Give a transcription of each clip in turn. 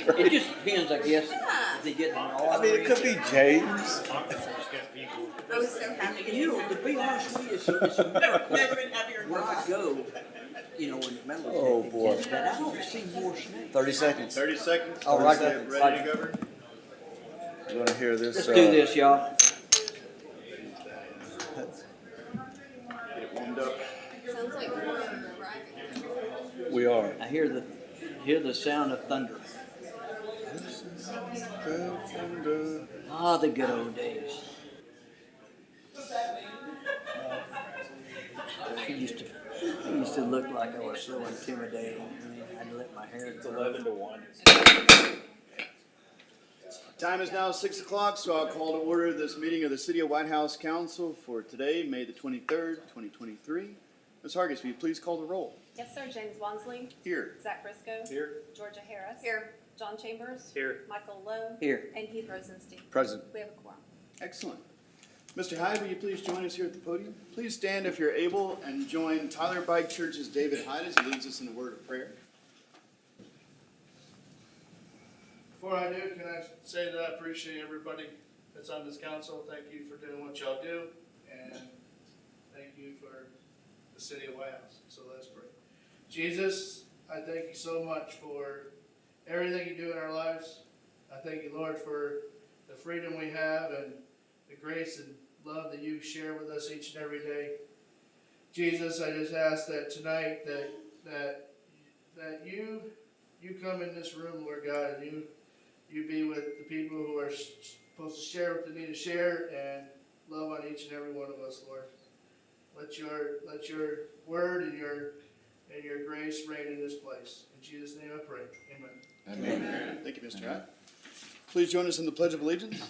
It just depends, I guess, if they get an order. I mean, it could be James. I was so happy. You know, to be honest with you, it's a miracle Never been happier in where my I life. go, you know, in the middle of Oh, it, boy. but I don't see more snakes. 30 seconds. 30 seconds. All right, Ready to govern? We're gonna hear this. Let's do this, y'all. Get it warmed up. Sounds like we're arriving. We are. I hear the sound of thunder. Ah, the good old days. I used to look like I was so intimidating. I mean, I'd let my hair It's grow. 11 to 1. Time is now 6 o'clock, so I'll call to order this meeting of the City of White House Council for today, May the 23rd, 2023. Ms. Hargis, will you please call the roll? Yes, sir. James Wansley. Here. Zach Briscoe. Here. Georgia Harris. Here. John Chambers. Here. Michael Lowe. Here. And Heath Rosenstein. Present. We have a quorum. Excellent. Mr. Hyde, will you please join us here at the podium? Please stand if you're able and join Tyler Bike Church's David Hyde as he leads us in a word of prayer. Before I do, can I say that I appreciate everybody that's on this council. Thank you for doing what y'all do, and thank you for the City of White House. So let's pray. Jesus, I thank you so much for everything you do in our lives. I thank you, Lord, for the freedom we have and the grace and love that you share with us each and every day. Jesus, I just ask that tonight that you come in this room, Lord God, and you be with the people who are supposed to share what they need to share and love on each and every one of us, Lord. Let your word and your grace reign in this place. In Jesus' name I pray. Amen. Amen. Thank you, Mr. Hyde. Please join us in the Pledge of Allegiance.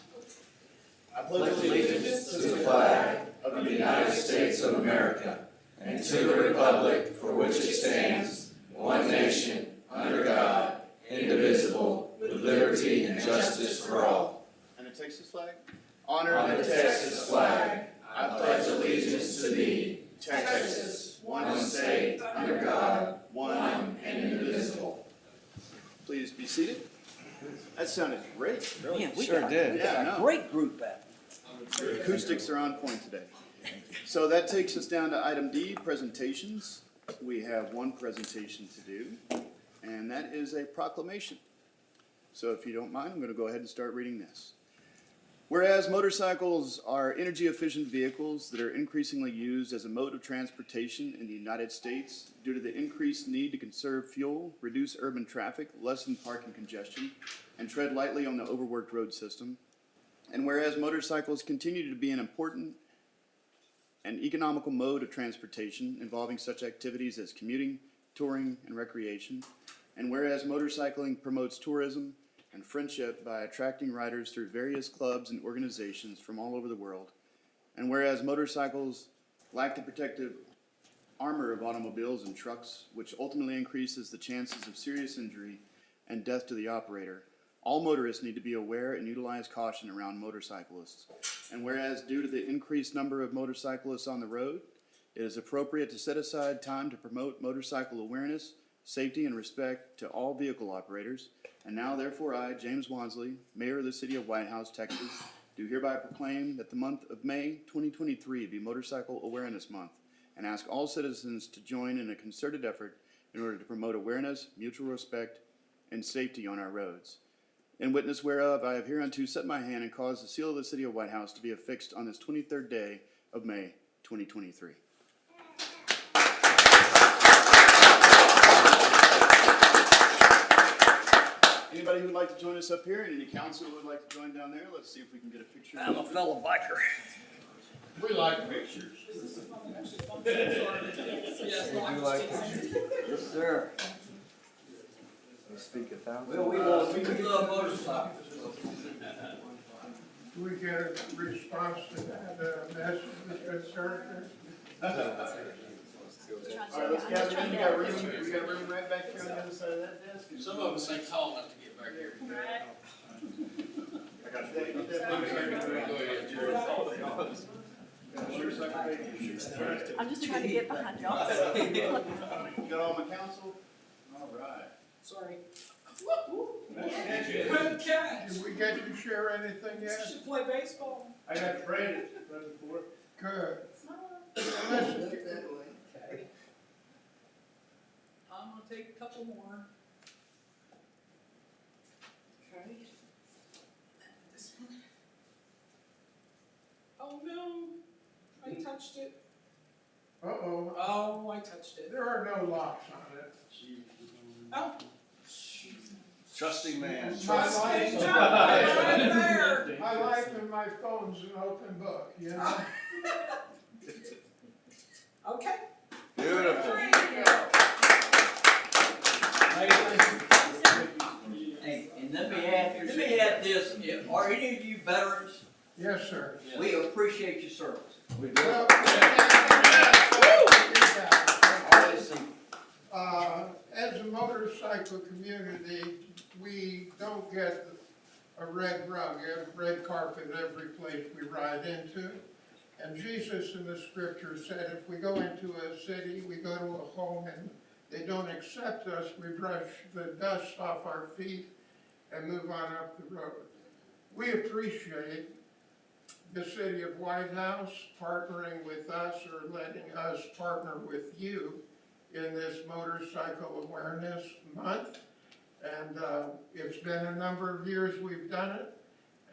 I pledge allegiance to the flag of the United States of America and to the republic for which it stands, one nation, under God, indivisible, with liberty and justice for all. And the Texas flag. Honor On the Texas flag, I pledge allegiance to thee, Texas, one state, under God, one and indivisible. Please be seated. That sounded great. Man, we Sure got, did. we got Yeah, I a know. great group out. The acoustics are on point today. So that takes us down to item D, presentations. We have one presentation to do, and that is a proclamation. So if you don't mind, I'm going to go ahead and start reading this. Whereas motorcycles are energy-efficient vehicles that are increasingly used as a mode of transportation in the United States due to the increased need to conserve fuel, reduce urban traffic, lessen parking congestion, and tread lightly on the overworked road system. And whereas motorcycles continue to be an important and economical mode of transportation involving such activities as commuting, touring, and recreation. And whereas motorcycling promotes tourism and friendship by attracting riders through various clubs and organizations from all over the world. And whereas motorcycles lack the protective armor of automobiles and trucks, which ultimately increases the chances of serious injury and death to the operator, all motorists need to be aware and utilize caution around motorcyclists. And whereas due to the increased number of motorcyclists on the road, it is appropriate to set aside time to promote motorcycle awareness, safety, and respect to all vehicle operators. And now, therefore, I, James Wansley, Mayor of the City of White House, Texas, do hereby proclaim that the month of May 2023 be Motorcycle Awareness Month, and ask all citizens to join in a concerted effort in order to promote awareness, mutual respect, and safety on our roads. In witness whereof, I have hereunto set my hand and caused the seal of the City of White House to be affixed on this 23rd day of May 2023. Anybody who'd like to join us up here, and any council who would like to join down there, let's see if we can get a picture. I'm a fellow biker. We like pictures. Would you like to Yes, sir. speak 1,000? Well, we love motorcycles. Do we get a response to that message that's been served? All right, let's gather in. We got room right back here on the other side of that desk. Some of us ain't tall enough to get back here. I got you. I'm just trying to get behind y'all. Got all my council? All right. Sorry. Did we get to share anything yet? Play baseball. I got traded right before. Good. I'm gonna take a couple more. Okay. This one. Oh no, I touched it. Uh-oh, Oh, I touched it. there are no locks on it. Oh. Trusting man. My life, Right there. my life and my phone's an open book, you know? Okay. Beautiful. Hey, and let me add this, are any of you veterans? Yes, sir. We appreciate your service. We do. Well, as a motorcycle community, we don't get a red rug, a red carpet every place we ride into. And Jesus in the scripture said, if we go into a city, we go to a home and they don't accept us, we brush the dust off our feet and move on up the road. We appreciate the city of White House partnering with us or letting us partner with you in this Motorcycle Awareness Month. And it's been a number of years we've done it,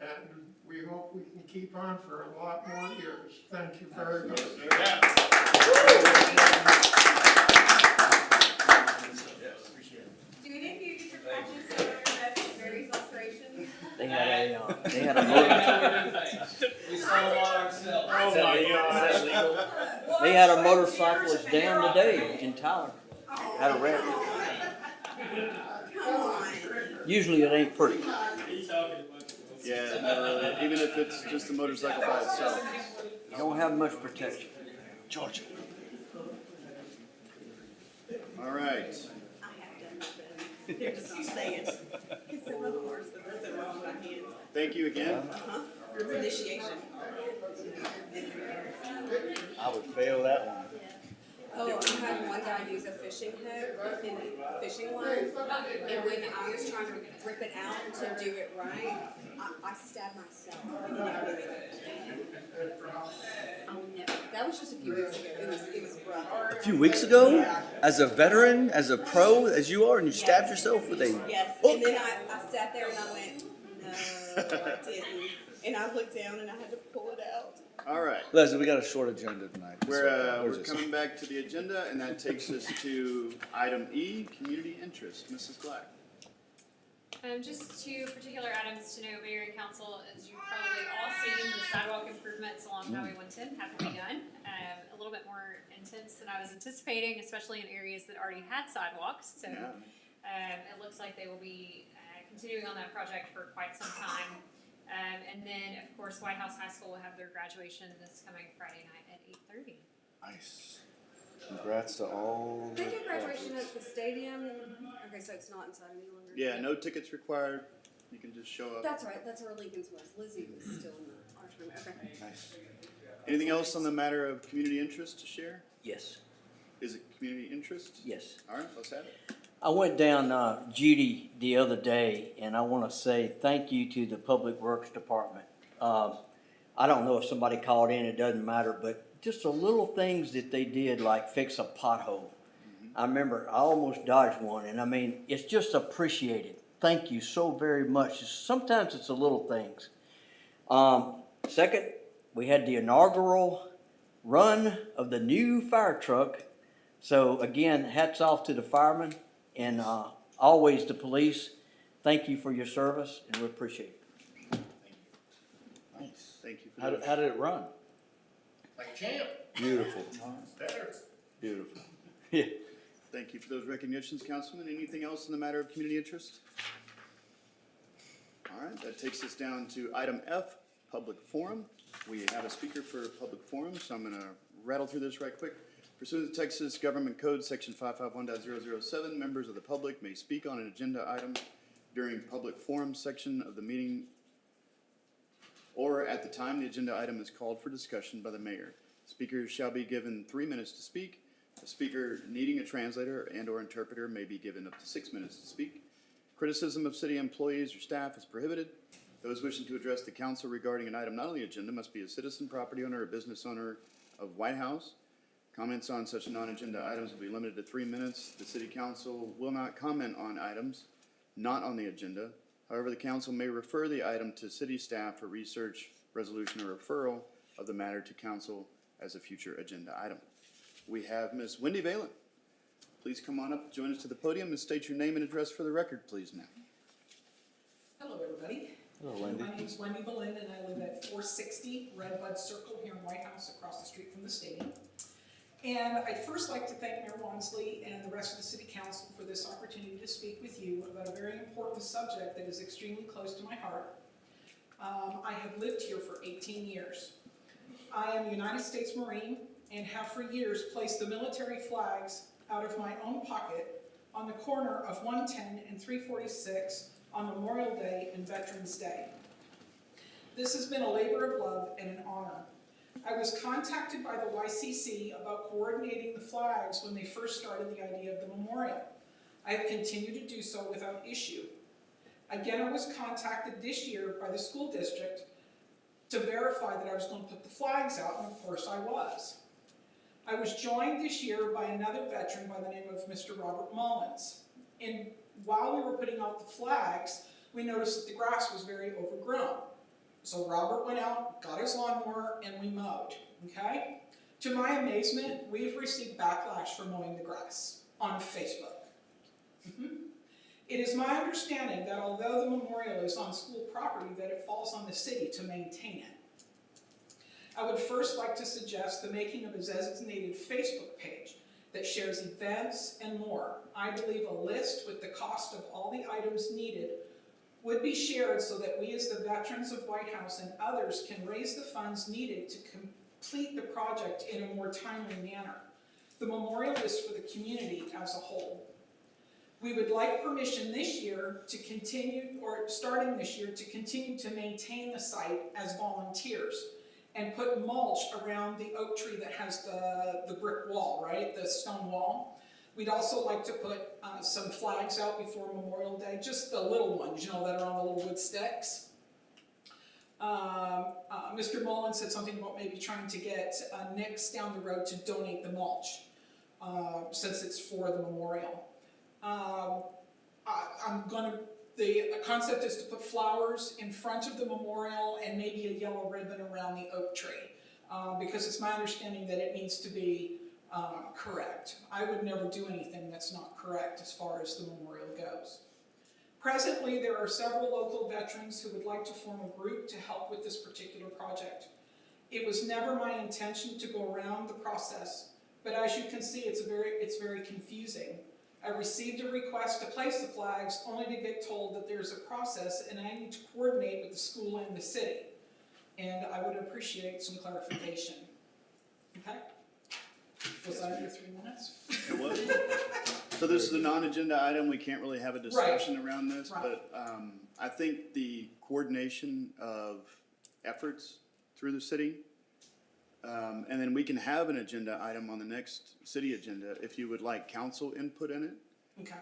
and we hope we can keep on for a lot more years. Thank you very much. Do any of you get your patches that are best berries illustrations? They had a motor, We saw a lot ourselves. Oh my God. they had a motorcyclist down today in Tyler. Had a wreck. Come on. Usually it ain't pretty. Yeah, even if it's just a motorcycle by itself. You don't have much protection. Georgia. All right. I have done my best. They're just not saying. It's the road course, but that's the wrong hand. Thank you again. It's initiation. I would fail that one. Oh, I had one guy use a fishing hook in a fishing line, and when I was trying to rip it out to do it right, I stabbed myself. I'll never, that was just a few weeks ago, it was rough. A few weeks ago, as a veteran, as a pro, as you are, and you stabbed yourself with a Yes, hook. and then I sat there and I went, no, I didn't. And I looked down and I had to pull it out. All right. Leslie, we got a short agenda tonight. We're coming back to the agenda, and that takes us to item E, community interest. Mrs. Black. Just two particular items to note, Mayor and Council, as you've probably all seen, the sidewalk improvements along Highway 110 have begun. A little bit more intense than I was anticipating, especially in areas that already had sidewalks. So it looks like they will be continuing on that project for quite some time. And then, of course, White House High School will have their graduation this coming Friday night at 8:30. Nice. Congrats to all. They do graduation at the stadium. Okay, so it's not inside any longer. Yeah, no tickets required. You can just show up. That's right, that's where Lincoln's was. Lizzie was still in the auditorium, okay. Nice. Anything else on the matter of community interest to share? Yes, Is it community interest? yes. All right, let's have it. I went down Judy the other day, and I want to say thank you to the Public Works Department. I don't know if somebody called in, it doesn't matter, but just the little things that they did, like fix a pothole. I remember I almost dodged one, and I mean, it's just appreciated. Thank you so very much. Sometimes it's the little things. Second, we had the inaugural run of the new fire truck. So again, hats off to the firemen and always the police. Thank you for your service, and we appreciate it. Nice. Thank you for How that. did it run? Like champ. Beautiful. Better. Beautiful. Yeah. Thank you for those recognitions, Councilman. Anything else in the matter of community interest? All right, that takes us down to item F, public forum. We have a speaker for public forum, so I'm going to rattle through this right quick. Pursuant to Texas Government Code, Section 551.007, members of the public may speak on an agenda item during public forum section of the meeting or at the time the agenda item is called for discussion by the mayor. Speakers shall be given 3 minutes to speak. A speaker needing a translator and/or interpreter may be given up to 6 minutes to speak. Criticism of city employees or staff is prohibited. Those wishing to address the council regarding an item not on the agenda must be a citizen, property owner, or business owner of White House. Comments on such non-agenda items will be limited to 3 minutes. The city council will not comment on items not on the agenda. However, the council may refer the item to city staff for research, resolution, or referral of the matter to council as a future agenda item. We have Ms. Wendy Valen. Please come on up, join us to the podium, and state your name and address for the record, please, ma'am. Hello, everybody. Hello, Wendy. My name's Wendy Boleyn, and I live at 460 Redbud Circle here in White House, across the street from the stadium. And I'd first like to thank Mayor Wansley and the rest of the city council for this opportunity to speak with you about a very important subject that is extremely close to my heart. I have lived here for 18 years. I am a United States Marine and have for years placed the military flags out of my own pocket on the corner of 110 and 346 on Memorial Day and Veterans Day. This has been a labor of love and an honor. I was contacted by the YCC about coordinating the flags when they first started the idea of the memorial. I have continued to do so without issue. Again, I was contacted this year by the school district to verify that I was going to put the flags out, and of course I was. I was joined this year by another veteran by the name of Mr. Robert Mullins. And while we were putting out the flags, we noticed that the grass was very overgrown. So Robert went out, got his lawnmower, and we mowed, okay? To my amazement, we've received backlash for mowing the grass on Facebook. It is my understanding that although the memorial is on school property, that it falls on the city to maintain it. I would first like to suggest the making of a designated Facebook page that shares events and more. I believe a list with the cost of all the items needed would be shared so that we as the veterans of White House and others can raise the funds needed to complete the project in a more timely manner. The memorial is for the community as a whole. We would like permission this year to continue, or starting this year, to continue to maintain the site as volunteers and put mulch around the oak tree that has the brick wall, right, the stone wall. We'd also like to put some flags out before Memorial Day, just the little ones, you know, that are on the little wood sticks. Mr. Mullins said something about maybe trying to get Nick's down the road to donate the mulch, since it's for the memorial. The concept is to put flowers in front of the memorial and maybe a yellow ribbon around the oak tree, because it's my understanding that it needs to be correct. I would never do anything that's not correct as far as the memorial goes. Presently, there are several local veterans who would like to form a group to help with this particular project. It was never my intention to go around the process, but as you can see, it's very confusing. I received a request to place the flags only to get told that there's a process and I need to coordinate with the school and the city. And I would appreciate some clarification. Okay? Was that your 3 minutes? It was. So this is a non-agenda item, we can't really have a discussion around this, Right. but I think the coordination of efforts through the city, and then we can have an agenda item on the next city agenda if you would like council input in it. Okay.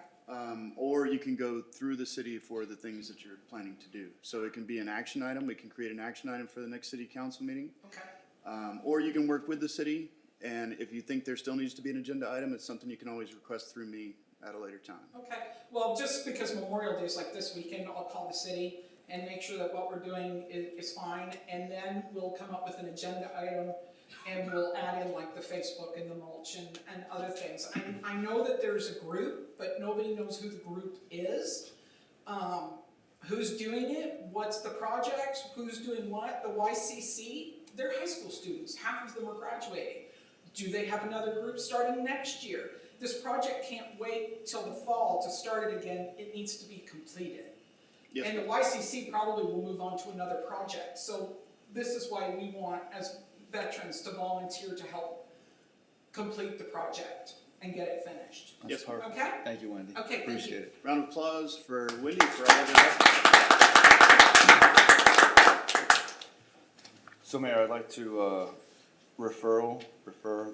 Or you can go through the city for the things that you're planning to do. So it can be an action item, we can create an action item for the next city council meeting. Okay. Or you can work with the city, and if you think there still needs to be an agenda item, it's something you can always request through me at a later time. Okay. Well, just because Memorial Day is like this weekend, I'll call the city and make sure that what we're doing is fine, and then we'll come up with an agenda item and we'll add in like the Facebook and the mulch and other things. I know that there's a group, but nobody knows who the group is. Who's doing it? What's the project? Who's doing what? The YCC, they're high school students. Half of them are graduating. Do they have another group starting next year? This project can't wait till the fall to start it again. It needs to be completed. Yes, And the YCC probably will move on to another project. So this is why we want, as veterans, to volunteer to help complete the project and get it finished. Yes, That's perfect. Okay? Thank you, Wendy. Okay, thank Appreciate you. it. Round of applause for Wendy for all of that. So Mayor, I'd like to refer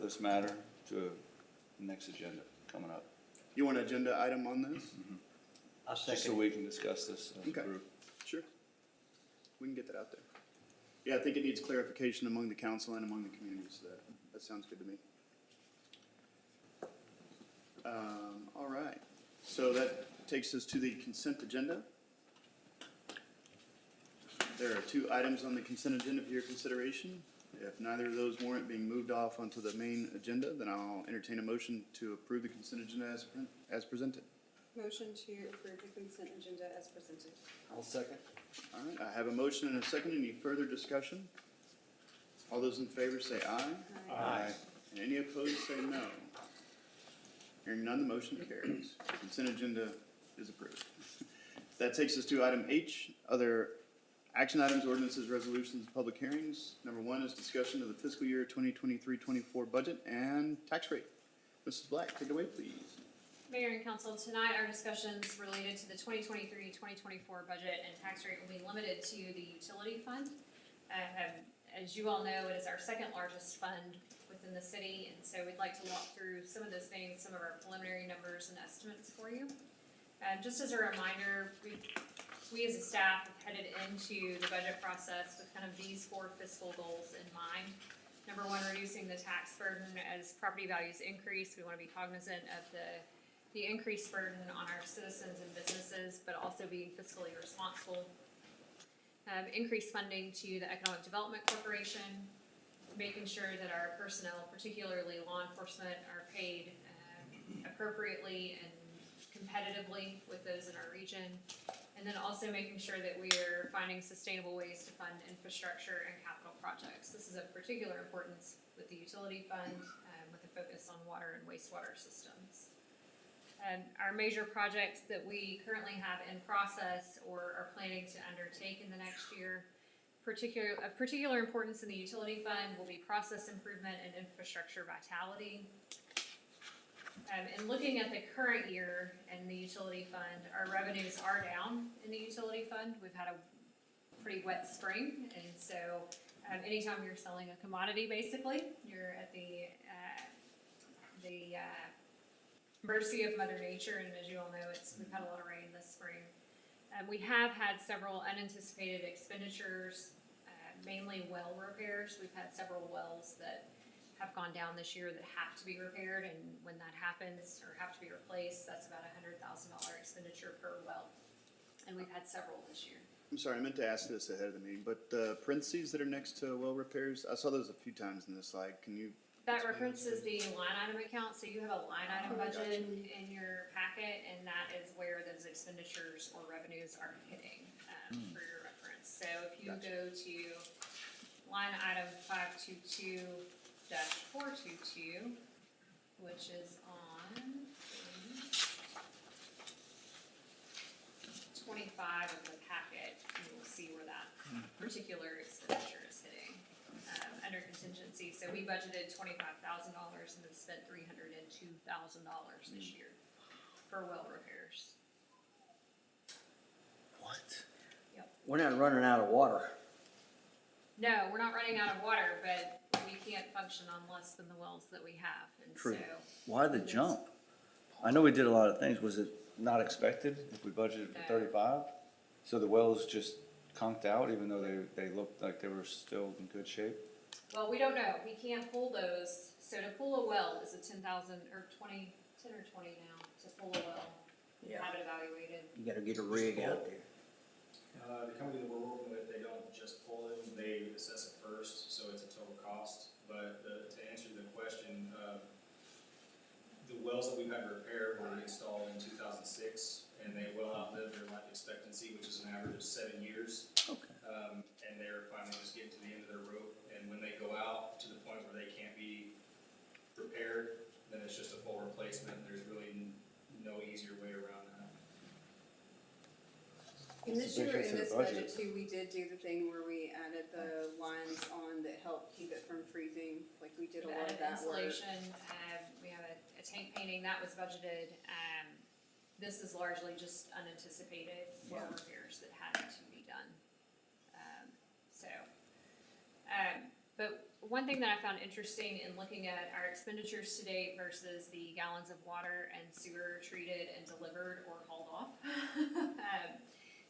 this matter to the next agenda coming up. You want an agenda item on this? I Just so second. we can discuss this as a Okay. group. Sure. We can get that out there. Yeah, I think it needs clarification among the council and among the community, so that sounds good to me. All right, so that takes us to the consent agenda. There are 2 items on the consent agenda for your consideration. If neither of those warrant being moved off onto the main agenda, then I'll entertain a motion to approve the consent agenda as presented. Motion to approve the consent agenda as presented. I'll second. All right, I have a motion and a second. Any further discussion? All those in favor say aye. Aye. And any opposed say no. Hearing none, the motion carries. The consent agenda is approved. That takes us to item H, other action items, ordinances, resolutions, public hearings. Number 1 is discussion of the fiscal year 2023-24 budget and tax rate. Mrs. Black, take it away, please. Mayor and council, tonight our discussions related to the 2023-2024 budget and tax rate will be limited to the utility fund. As you all know, it is our second largest fund within the city, and so we'd like to walk through some of those things, some of our preliminary numbers and estimates for you. Just as a reminder, we as a staff have headed into the budget process with kind of these 4 fiscal goals in mind. Number 1, reducing the tax burden as property values increase. We want to be cognizant of the increased burden on our citizens and businesses, but also being fiscally responsible. Increased funding to the Economic Development Corporation, making sure that our personnel, particularly law enforcement, are paid appropriately and competitively with those in our region. And then also making sure that we are finding sustainable ways to fund infrastructure and capital projects. This is of particular importance with the utility fund, with a focus on water and wastewater systems. Our major projects that we currently have in process or are planning to undertake in the next year, of particular importance in the utility fund will be process improvement and infrastructure vitality. And looking at the current year in the utility fund, our revenues are down in the utility fund. We've had a pretty wet spring, and so anytime you're selling a commodity, basically, you're at the mercy of Mother Nature, and as you all know, we've had a lot of rain this spring. We have had several unanticipated expenditures, mainly well repairs. We've had several wells that have gone down this year that have to be repaired, and when that happens, or have to be replaced, that's about $100,000 expenditure per well. And we've had several this year. I'm sorry, I meant to ask this ahead of the meeting, but the parentheses that are next to well repairs, I saw those a few times in this slide. Can you? That references the line item account, so you have a line item budget in your packet, and that is where those expenditures or revenues are hitting, for your reference. So if you go to line item 522-422, which is on page 25 of the packet, you will see where that particular expenditure is hitting. Under contingency, so we budgeted $25,000 and have spent $302,000 this year for well repairs. What? Yep. We're not running out of water. No, we're not running out of water, but we can't function on less than the wells that we have, and True. so. Why the jump? I know we did a lot of things. Was it not expected if we budgeted for No. 35? So the wells just conked out even though they looked like they were still in good shape? Well, we don't know, we can't pull those, so to pull a well is a 10,000, or 10 or 20 now, to pull a well, Yeah. have it evaluated. You gotta get a rig out there. The company that we're working with, they don't just pull them, they assess it first, so it's a total cost. But to answer the question, the wells that we've had repaired were installed in 2006, and they well outlived their life expectancy, which is an average of 7 years. Okay. And they're finally just getting to the end of their rope, and when they go out to the point where they can't be repaired, then it's just a full replacement. There's really no easier way around that. And this Big year, hit to in the this budget. budget too, we did do the thing where we added the lines on that help keep it from freezing, like we did a We've lot of added that work. insulation, we have a tank painting, that was budgeted. This is largely just unanticipated well Yeah. repairs that had to be done. But one thing that I found interesting in looking at our expenditures to date versus the gallons of water and sewer treated and delivered or hauled off.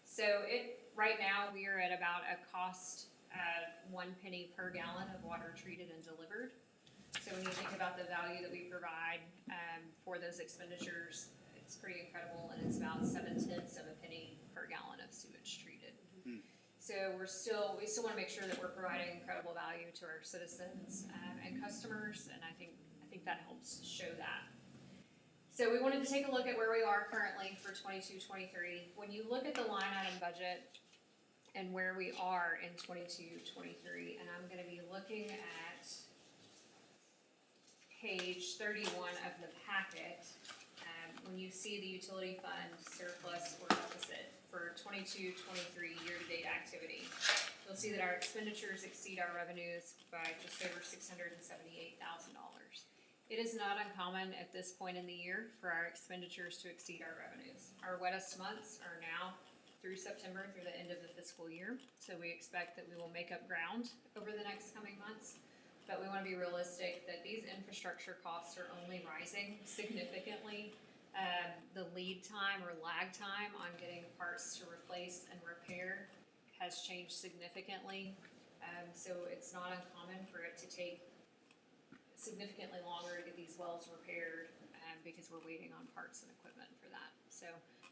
So right now, we are at about a cost of 1 penny per gallon of water treated and delivered. So when you think about the value that we provide, for those expenditures, it's pretty incredible, and it's about 7/10 of a penny per gallon of sewage treated. So we still wanna make sure that we're providing incredible value to our citizens, and customers, and I think that helps show that. So we wanted to take a look at where we are currently for 22-23. When you look at the line item budget and where we are in 22-23, and I'm gonna be looking at page 31 of the packet, when you see the utility fund surplus or deficit for 22-23 year-to-date activity, you'll see that our expenditures exceed our revenues by just over $678,000. It is not uncommon at this point in the year for our expenditures to exceed our revenues. Our wettest months are now through September, through the end of the fiscal year, so we expect that we will make up ground over the next coming months. But we wanna be realistic that these infrastructure costs are only rising significantly. The lead time or lag time on getting parts to replace and repair has changed significantly. So it's not uncommon for it to take significantly longer to get these wells repaired, because we're waiting on parts and equipment for that. So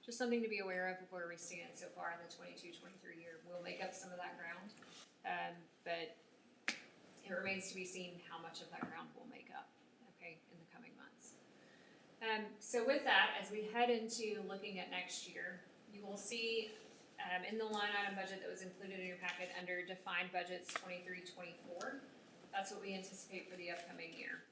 just something to be aware of where we stand so far in the 22-23 year. We'll make up some of that ground, but it remains to be seen how much of that ground we'll make up, okay, in the coming months. So with that, as we head into looking at next year, you will see in the line item budget that was included in your packet under defined budgets 23-24, that's what we anticipate for the upcoming year.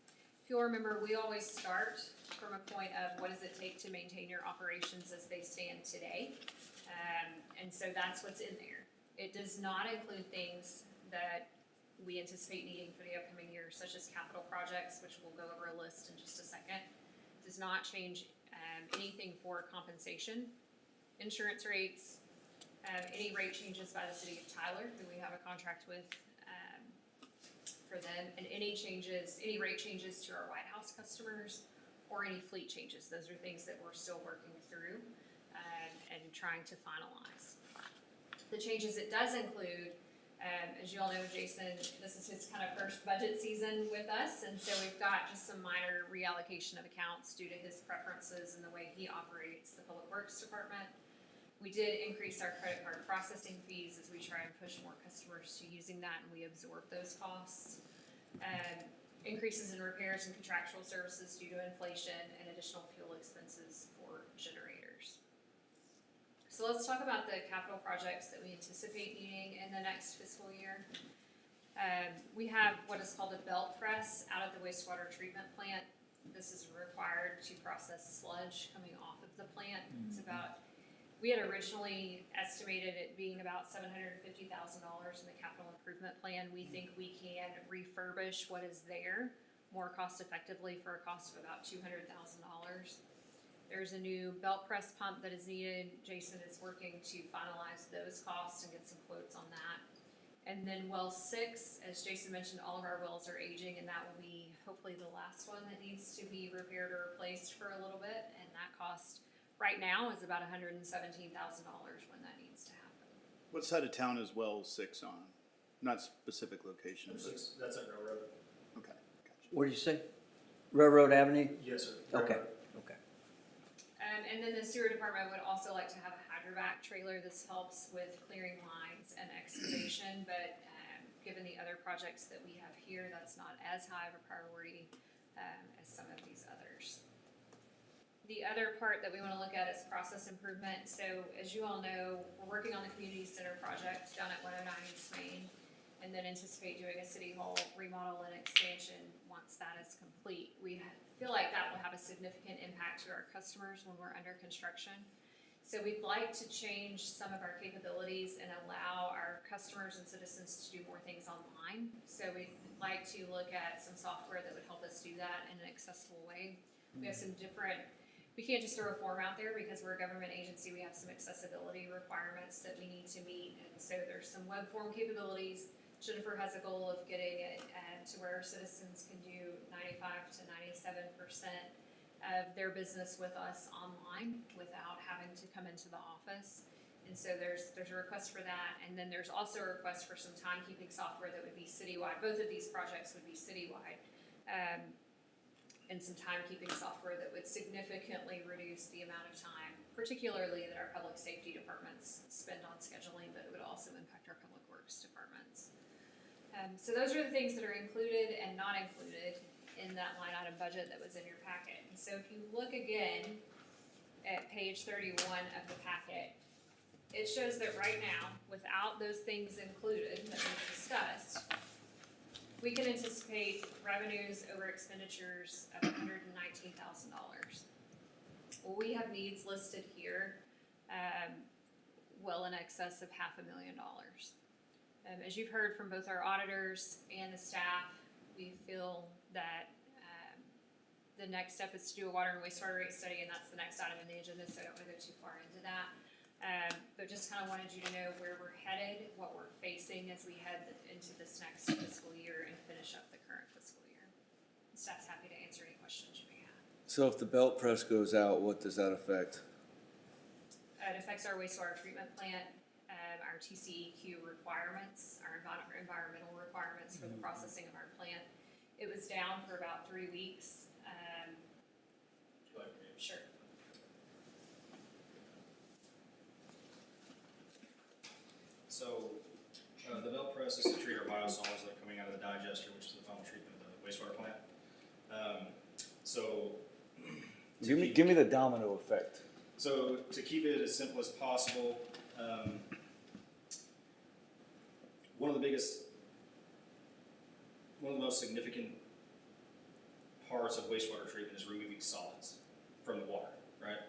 If you'll remember, we always start from a point of what does it take to maintain your operations as they stand today, and so that's what's in there. It does not include things that we anticipate needing for the upcoming year, such as capital projects, which we'll go over a list in just a second. Does not change anything for compensation, insurance rates, any rate changes by the city of Tyler, who we have a contract with for them, and any rate changes to our White House customers, or any fleet changes. Those are things that we're still working through and trying to finalize. The changes it does include, as you all know, Jason, this is his kind of first budget season with us, and so we've got just some minor reallocation of accounts due to his preferences and the way he operates the Public Works Department. We did increase our credit card processing fees as we try and push more customers to using that, and we absorb those costs. Increases in repairs and contractual services due to inflation and additional fuel expenses for generators. So let's talk about the capital projects that we anticipate needing in the next fiscal year. We have what is called a belt press out at the wastewater treatment plant. This is required to process sludge coming off of the plant. It's about, we had originally estimated it being about $750,000 in the capital improvement plan. We think we can refurbish what is there more cost effectively for a cost of about $200,000. There's a new belt press pump that is needed. Jason is working to finalize those costs and get some quotes on that. And then well 6, as Jason mentioned, all of our wells are aging, and that will be hopefully the last one that needs to be repaired or replaced for a little bit, and that cost right now is about $117,000 when that needs to happen. What side of town is well 6 on? Not specific locations. That's at Railroad. Okay, gotcha. What did you say? Railroad Avenue? Yes, sir. Okay, Railroad. okay. And then the sewer department would also like to have a hydrovac trailer. This helps with clearing lines and excavation, but given the other projects that we have here, that's not as high of a priority as some of these others. The other part that we want to look at is process improvement. So as you all know, we're working on the community center project down at 109 East Main, and then anticipate doing a city hall remodel and expansion once that is complete. We feel like that will have a significant impact to our customers when we're under construction. So we'd like to change some of our capabilities and allow our customers and citizens to do more things online. So we'd like to look at some software that would help us do that in an accessible way. We have some different, we can't just throw a form out there because we're a government agency. We have some accessibility requirements that we need to meet. And so there's some web form capabilities, Jennifer has a goal of getting it to where citizens can do 95 to 97% of their business with us online without having to come into the office. And so there's a request for that, and then there's also a request for some timekeeping software that would be citywide. Both of these projects would be citywide. And some timekeeping software that would significantly reduce the amount of time, particularly that our public safety departments spend on scheduling, but it would also impact our public works departments. So those are the things that are included and not included in that line item budget that was in your packet. And so if you look again at page 31 of the packet, it shows that right now, without those things included that we've discussed, we can anticipate revenues over expenditures of $119,000. Well, we have needs listed here, well in excess of $500,000. As you've heard from both our auditors and the staff, we feel that the next step is to do a water and wastewater rate study, and that's the next item in the agenda, so I don't want to go too far into that. But just kind of wanted you to know where we're headed, what we're facing as we head into this next fiscal year and finish up the current fiscal year. Staff's happy to answer any questions you may have. So if the belt press goes out, what does that affect? It affects our wastewater treatment plant, our TCEQ requirements, our environmental requirements for the processing of our plant. It was down for about 3 weeks. Sure. So, the belt press is to treat our biosolids that are coming out of the digester, which is the final treatment of the wastewater plant. Give me the domino effect. So to keep it as simple as possible, one of the most significant parts of wastewater treatment is removing solids from the water, right?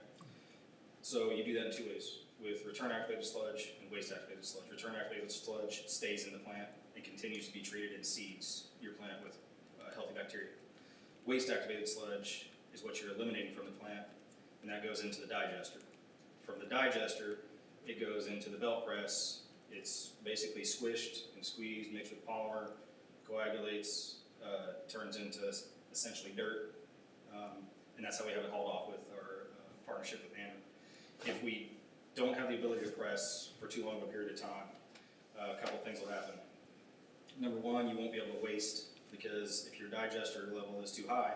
So you do that in 2 ways, with return activated sludge and waste activated sludge. Return activated sludge stays in the plant and continues to be treated and seeds your plant with healthy bacteria. Waste activated sludge is what you're eliminating from the plant, and that goes into the digester. From the digester, it goes into the belt press. It's basically squished and squeezed, mixed with polymer, coagulates, turns into essentially dirt, and that's how we have it hauled off with our partnership with ADJOURN. If we don't have the ability to press for too long of a period of time, a couple things will happen. Number one, you won't be able to waste, because if your digester level is too high,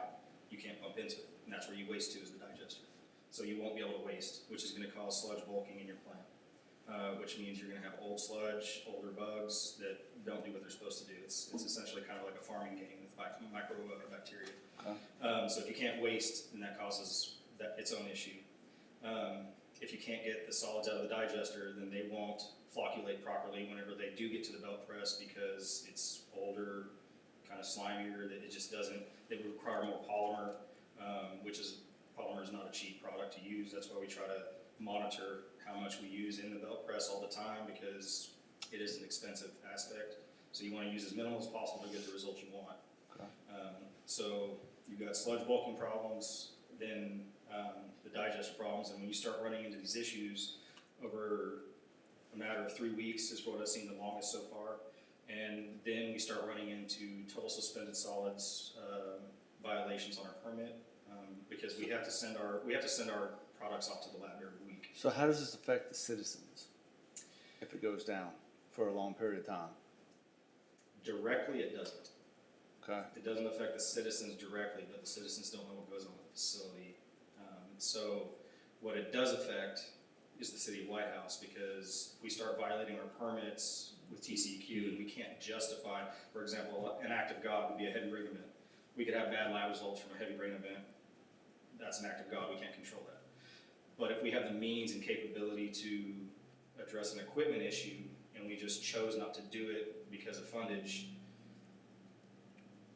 you can't pump into it, and that's where you waste to, is the digester. So you won't be able to waste, which is going to cause sludge bulking in your plant, which means you're going to have old sludge, older bugs that don't do what they're supposed to do. It's essentially kind of like a farming game with microbacteria. Okay. So if you can't waste, then that causes its own issue. If you can't get the solids out of the digester, then they won't flocculate properly whenever they do get to the belt press, because it's older, kind of slimier, that it just doesn't, they would require more polymer, polymer is not a cheap product to use. That's why we try to monitor how much we use in the belt press all the time, because it is an expensive aspect. So you want to use as minimal as possible to get the results you want. Okay. So you've got sludge bulking problems, then the digester problems, and when you start running into these issues over a matter of 3 weeks is what I've seen the longest so far, and then we start running into total suspended solids violations on our permit, because we have to send our products off to the lab every week. So how does this affect the citizens if it goes down for a long period of time? Directly, it doesn't. Okay. It doesn't affect the citizens directly, but the citizens don't know what goes on in the facility. So what it does affect is the city of White House, because if we start violating our permits with TCEQ and we can't justify, for example, an act of God would be a heavy rain event. We could have bad lab results from a heavy rain event. That's an act of God, we can't control that. But if we have the means and capability to address an equipment issue and we just chose not to do it because of fundage,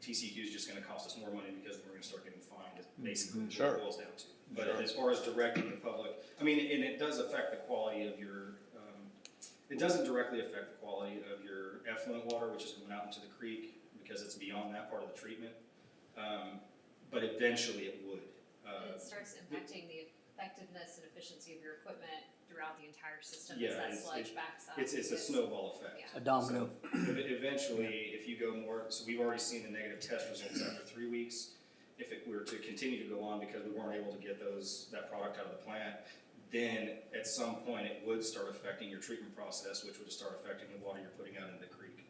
TCEQ is just going to cost us more money, because we're going to start getting fined, basically, what it boils down to. But as far as directing the public, I mean, and it does affect the quality of your, it doesn't directly affect the quality of your effluent water, which is going out into the creek, because it's beyond that part of the treatment. But eventually it would. And it starts impacting the effectiveness and efficiency of your equipment throughout the entire system Yeah, as that it's- sludge backs up. It's a because- snowball effect. Yeah. A domino. So, eventually, if you go more, so we've already seen the negative test results after 3 weeks. If it were to continue to go on because we weren't able to get that product out of the plant, then at some point it would start affecting your treatment process, which would start affecting the water you're putting out into the creek.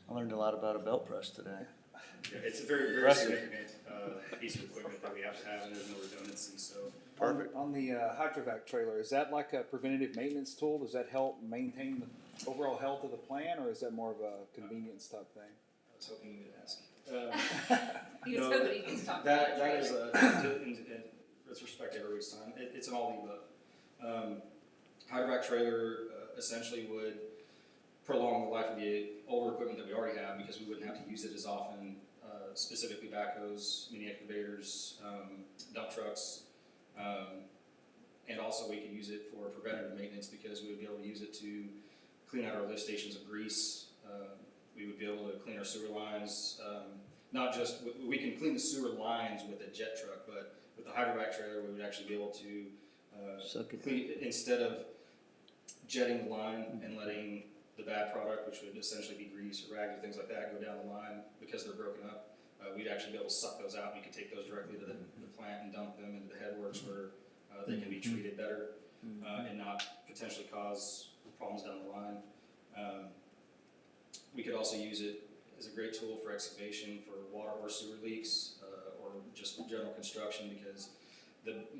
I learned a lot about a belt press today. Yeah, it's a very, very Impressive. significant, piece of equipment that we have to have, and there's no redundancy, so. Perfect. On the hydrovac trailer, is that like a preventative maintenance tool? Does that help maintain the overall health of the plant, or is that more of a convenience type thing? I was hoping you would ask. He was No, hoping he could talk about That it. is, with respect to everybody's time, it's an all the above. Hydrovac trailer essentially would prolong the life of the older equipment that we already have because we wouldn't have to use it as often, specifically backhoes, mini excavators, dump trucks. And also we could use it for preventative maintenance because we would be able to use it to clean out our lift stations of grease. We would be able to clean our sewer lines, not just, we can clean the sewer lines with a jet truck, but with the hydrovac trailer, we would actually be able to, Suck it. clean, instead of jetting the line and letting the bad product, which would essentially be grease or rags or things like that, go down the line because they're broken up, we'd actually be able to suck those out. We could take those directly to the plant and dump them into the headworks where they can be treated better and not potentially cause problems down the line. We could also use it as a great tool for excavation for water or sewer leaks or just general construction because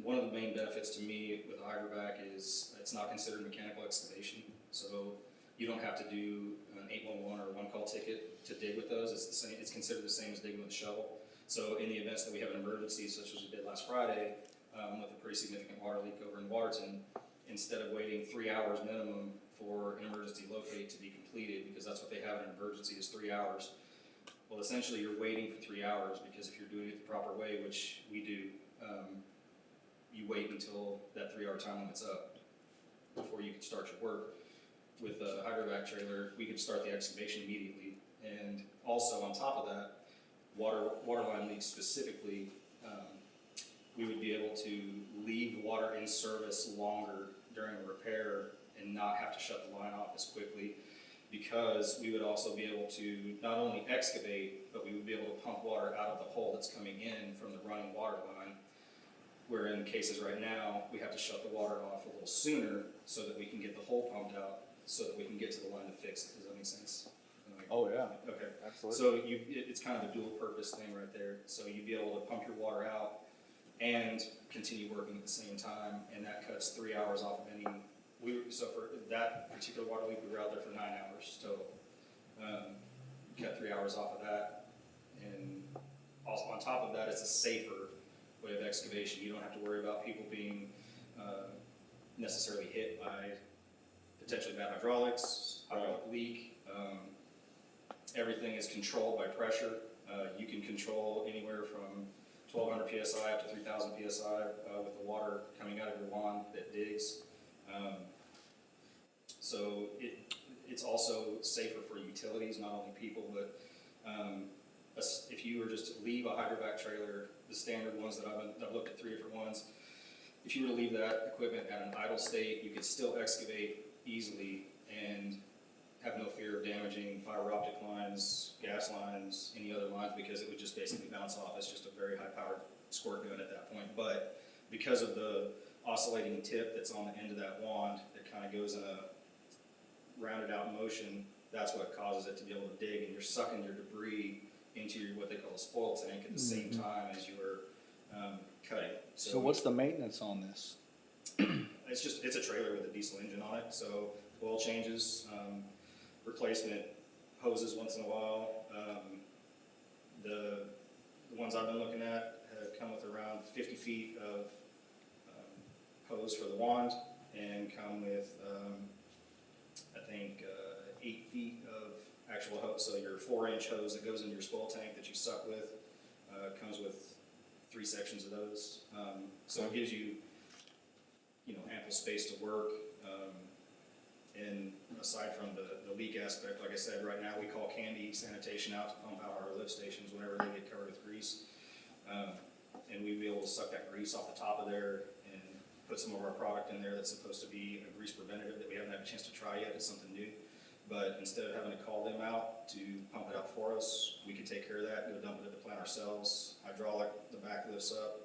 one of the main benefits to me with hydrovac is it's not considered mechanical excavation. So you don't have to do an 811 or a one-call ticket to dig with those. It's the same. It's considered the same as digging with a shovel. So in the events that we have an emergency, such as we did last Friday, with a pretty significant water leak over in Waterton, instead of waiting 3 hours minimum for an emergency locate to be completed, because that's what they have in an emergency is 3 hours. Well, essentially you're waiting for 3 hours because if you're doing it the proper way, which we do, you wait until that 3 hour time limit's up before you can start your work. With a hydrovac trailer, we could start the excavation immediately. And also on top of that, water line leaks specifically, we would be able to leave the water in service longer during a repair and not have to shut the line off as quickly because we would also be able to not only excavate, but we would be able to pump water out of the hole that's coming in from the running water line. Where in cases right now, we have to shut the water off a little sooner so that we can get the hole pumped out so that we can get to the line to fix it. Does that make sense? Oh, yeah, Okay. absolutely. So it's kind of a dual purpose thing right there. So you'd be able to pump your water out and continue working at the same time, and that cuts 3 hours off of any, so for that particular water leak, we were out there for 9 hours total. Cut 3 hours off of that, and also on top of that, it's a safer way of excavation. You don't have to worry about people being necessarily hit by potentially bad hydraulics, hydraulic leak. Everything is controlled by pressure. You can control anywhere from 1200 psi up to 3000 psi with the water coming out of your wand that digs. So it's also safer for utilities, not only people, but if you were just to leave a hydrovac trailer, the standard ones that I've looked at 3 different ones, if you were to leave that equipment at an idle state, you could still excavate easily and have no fear of damaging fiber optic lines, gas lines, any other lines, because it would just basically bounce off. It's just a very high powered squirt gun at that point. But because of the oscillating tip that's on the end of that wand that kind of goes in a rounded out motion, that's what causes it to be able to dig, and you're sucking your debris into your, what they call a spoil tank at the same time as you were cutting. So what's the maintenance on this? It's a trailer with a diesel engine on it, so oil changes, replacement hoses once in a while. The ones I've been looking at have come with around 50 feet of hose for the wand and come with, I think, 8 feet of actual hose. So your 4-inch hose that goes into your spoil tank that you suck with comes with 3 sections of those. So it gives you, ample space to work. And aside from the leak aspect, like I said, right now we call candy sanitation out to pump out our lift stations whenever they get covered with grease. and we'd be able to suck that grease off the top of there and put some of our product in there that's supposed to be a grease preventative that we haven't had a chance to try yet. It's something new. But instead of having to call them out to pump it out for us, we could take care of that, go dump it at the plant ourselves. Hydraulic, the back lifts up,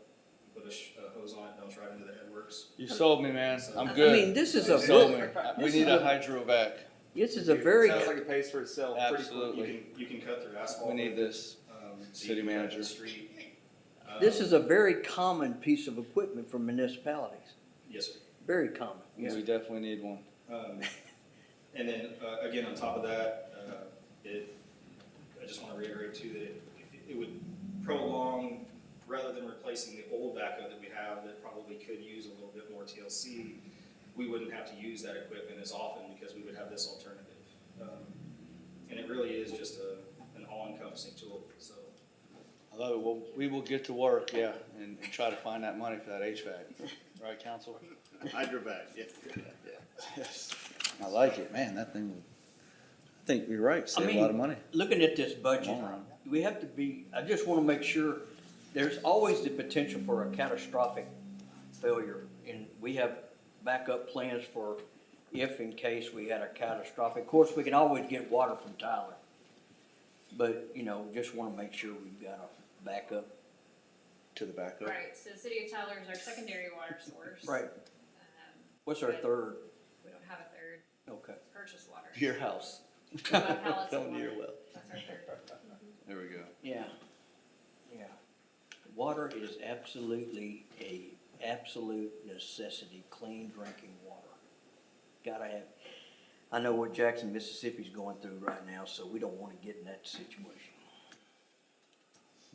put a hose on it, dumps right into the headworks. You sold me, man. I'm I good. mean, this is a You sold real- me. We this need is a hydrovac. This is a very, Sounds like it pays for itself pretty quickly. Absolutely. You can cut through asphalt. We need this. So City you can cut manager. the street. this is a very common piece of equipment for municipalities. Yes, sir. Very common, yeah. We definitely need one. And then, again, on top of that, I just want to reiterate too that it would prolong, rather than replacing the old backhoe that we have that probably could use a little bit more TLC, we wouldn't have to use that equipment as often because we would have this alternative. And it really is just an all-encompassing tool, so. I love it. Well, we will get to work, yeah, and try to find that money for that HVAC. Right, council? Hydrovac, yeah. Yes. I like it. Man, that thing would, I think you're right, save a lot of money. Looking at this budget, Long run. we have to be, I just wanna make sure, there's always the potential for a catastrophic failure. And we have backup plans for if in case we had a catastrophic. Of course, we can always get water from Tyler. But, you know, just wanna make sure we've got a backup. To the backup. Right, so the city of Tyler is our secondary water source. Right. What's our But third? We don't have a third, Okay. purchase water. Your house. We have pallets of Coming to your water. well. That's our third. There we go. Yeah, yeah. Water is absolutely a absolute necessity, clean drinking water. Gotta have, I know what Jackson, Mississippi's going through right now, so we don't wanna get in that situation.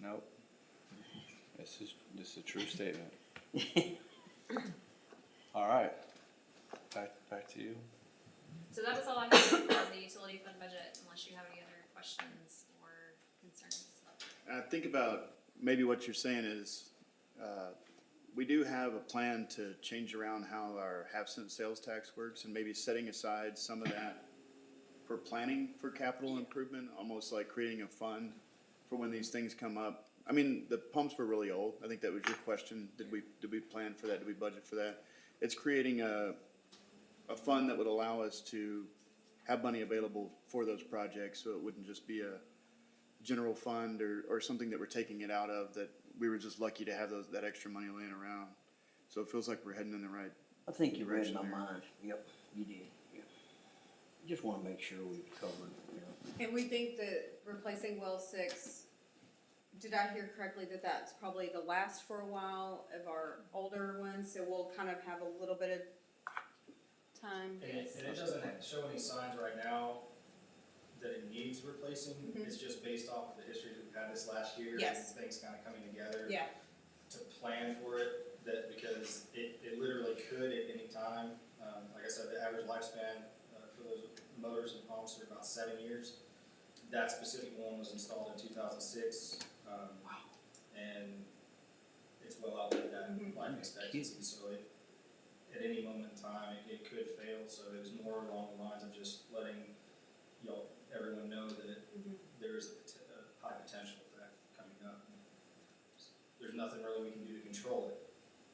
Nope. This is a true statement. All right. Back to you. So that was all I had on the utility fund budget, unless you have any other questions or concerns. I think about maybe what you're saying is, we do have a plan to change around how our half-cent sales tax works and maybe setting aside some of that for planning for capital improvement, almost like creating a fund for when these things come up. I mean, the pumps were really old. I think that was your question. Did we plan for that? Did we budget for that? It's creating a fund that would allow us to have money available for those projects, so it wouldn't just be a general fund or something that we're taking it out of, that we were just lucky to have that extra money laying around. So it feels like we're heading in the right. I think you read my Direction there. mind. Yep, you did, yeah. Just wanna make sure we've covered, you know. And we think that replacing well 6, did I hear correctly that that's probably the last for a while of our older ones, so we'll kind of have a little bit of time? And it doesn't show any signs right now that it needs replacing. It's just based off of the history that we've had this last year. Yes. And things kind of coming together. Yeah, To plan for it, that because it literally could at any time. Like I said, the average lifespan for those motors and pumps are about 7 years. That specific one was installed in 2006. And it's well outlived that life expectancy, so at any moment in time, it could fail. So it was more along the lines of just letting everyone know that there is a high potential of that coming up. There's nothing really we can do to control it,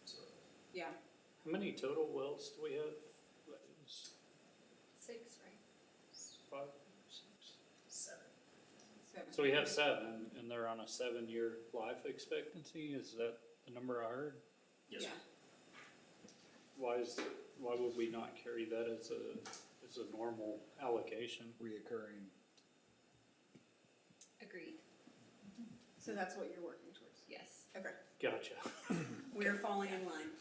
so. yeah. How many total wells do we have? 6, right? 5, 6. 7. So we have 7, and they're on a 7-year life expectancy. Is that the number I heard? Yes, Yeah. sir. Why would we not carry that as a normal allocation? Reoccurring. Agreed, So that's what you're working towards? yes. Okay, Gotcha. we're falling in line.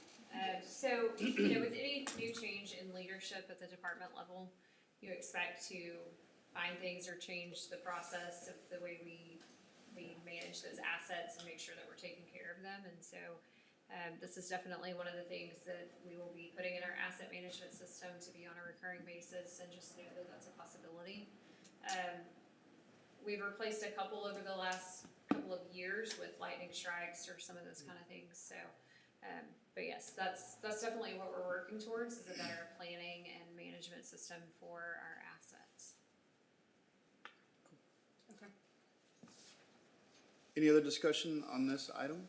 So, you know, with any new change in leadership at the department level, you expect to find things or change the process of the way we manage those assets and make sure that we're taking care of them. And so, this is definitely one of the things that we will be putting in our asset management system to be on a recurring basis, and just know that that's a possibility. We've replaced a couple over the last couple of years with lightning strikes or some of those kind of things, so. But yes, that's definitely what we're working towards, is a better planning and management system for our assets. Okay. Any other discussion on this item?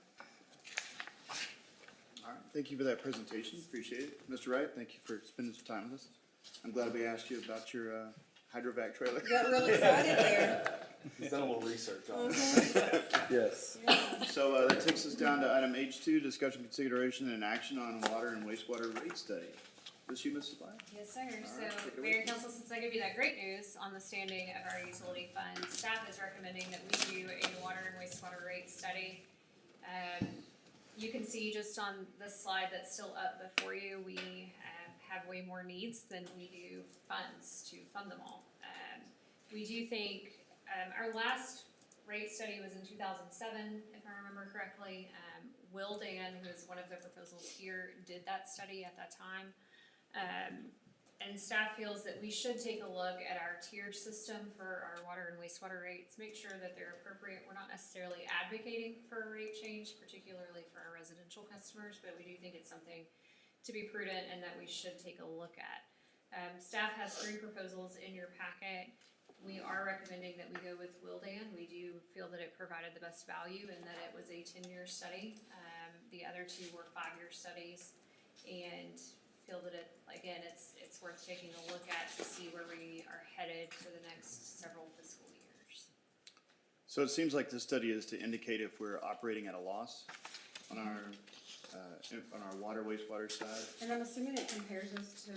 Thank you for that presentation, appreciate it. Mr. Wright, thank you for spending some time with us. I'm glad we asked you about your hydrovac trailer. You got real excited there. He's done a little research on it. Yes. So that takes us down to item H2, discussion, consideration, and action on water and wastewater rate study. This you, Mrs. Black? Yes, sir. right, take So, it away. Mayor and Council, since I gave you that great news on the standing of our utility fund, staff is recommending that we do a water and wastewater rate study. You can see just on this slide that's still up before you, we have way more needs than we do funds to fund them all. We do think, our last rate study was in 2007, if I remember correctly. Will Dan, who is one of the proposals here, did that study at that time. And staff feels that we should take a look at our tiered system for our water and wastewater rates, make sure that they're appropriate. We're not necessarily advocating for a rate change, particularly for our residential customers, but we do think it's something to be prudent and that we should take a look at. Staff has 3 proposals in your packet. We are recommending that we go with Wildan. We do feel that it provided the best value and that it was a 10-year study. The other 2 were 5-year studies, and feel that it, again, it's worth taking a look at to see where we are headed for the next several fiscal years. So it seems like this study is to indicate if we're operating at a loss on our water wastewater side. And I'm assuming it compares us to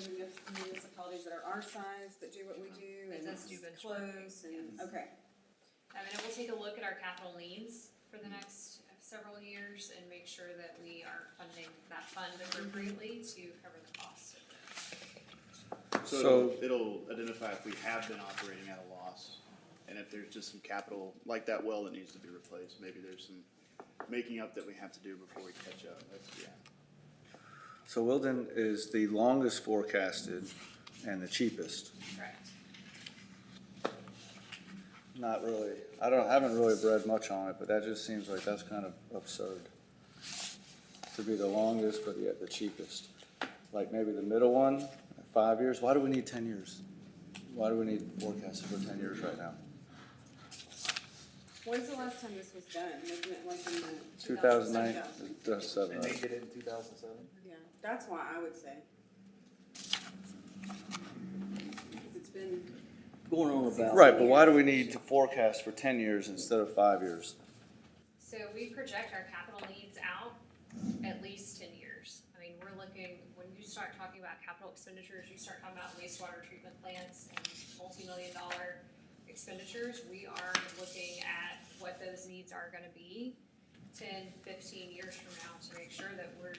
municipalities that are our size, that do what we do, It and does do benchmarking, close, and, yes. okay. And it will take a look at our capital needs for the next several years and make sure that we are funding that fund appropriately to cover the cost of this. So it'll identify if we have been operating at a loss, and if there's just some capital, like that well that needs to be replaced, maybe there's some making up that we have to do before we catch up. That's, yeah. So Wilden is the longest forecasted and the cheapest. Correct. Not really. I haven't really read much on it, but that just seems like that's kind of absurd. To be the longest, but yet the cheapest. Like maybe the middle one, 5 years. Why do we need 10 years? Why do we need forecasting for 10 years right now? When's the last time this was done? Wasn't it like in the 2009, 2000? 2007. And they did it in 2007? Yeah, that's why I would say. Because it's been, Going on about. Right, but why do we need to forecast for 10 years instead of 5 years? So we project our capital needs out at least 10 years. I mean, we're looking, when you start talking about capital expenditures, you start talking about wastewater treatment plants and multi-million-dollar expenditures, we are looking at what those needs are gonna be 10, 15 years from now to make sure that we're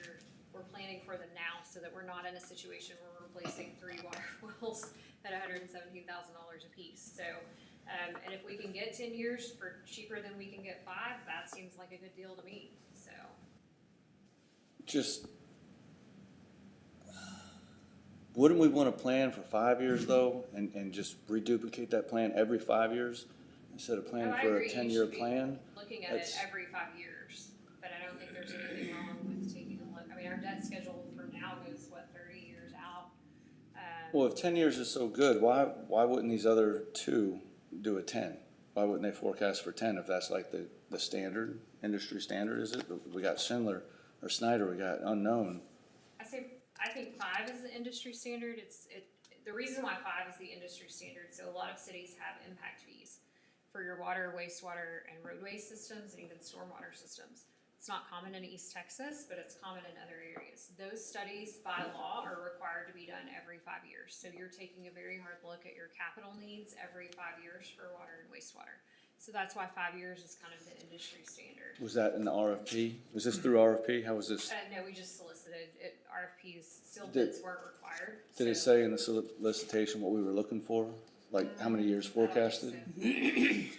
planning for the now, so that we're not in a situation where we're replacing 3 water wells at $117,000 a piece. So, and if we can get 10 years for cheaper than we can get 5, that seems like a good deal to me, so. Just, wouldn't we want to plan for 5 years though, and just reduplicate that plan every 5 years? Instead of planning No, I for agree. a You 10-year should be plan? Looking at it That's- every 5 years, but I don't think there's anything wrong with taking a look. I mean, our debt schedule from now goes, 30 years out? Well, if 10 years is so good, why wouldn't these other 2 do a 10? Why wouldn't they forecast for 10 if that's like the standard, industry standard, is it? We got Schindler or Snyder, we got Unknown. I think 5 is the industry standard. The reason why 5 is the industry standard, so a lot of cities have impact fees for your water, wastewater, and roadway systems, and even stormwater systems. It's not common in East Texas, but it's common in other areas. Those studies by law are required to be done every 5 years. So you're taking a very hard look at your capital needs every 5 years for water and wastewater. So that's why 5 years is kind of the industry standard. Was that in the RFP? Was this through RFP? How was this? No, we just solicited it. RFPs, still Did- bids weren't required. Did it so- say in the solicitation what we were looking for? Like how many years I don't think forecasted?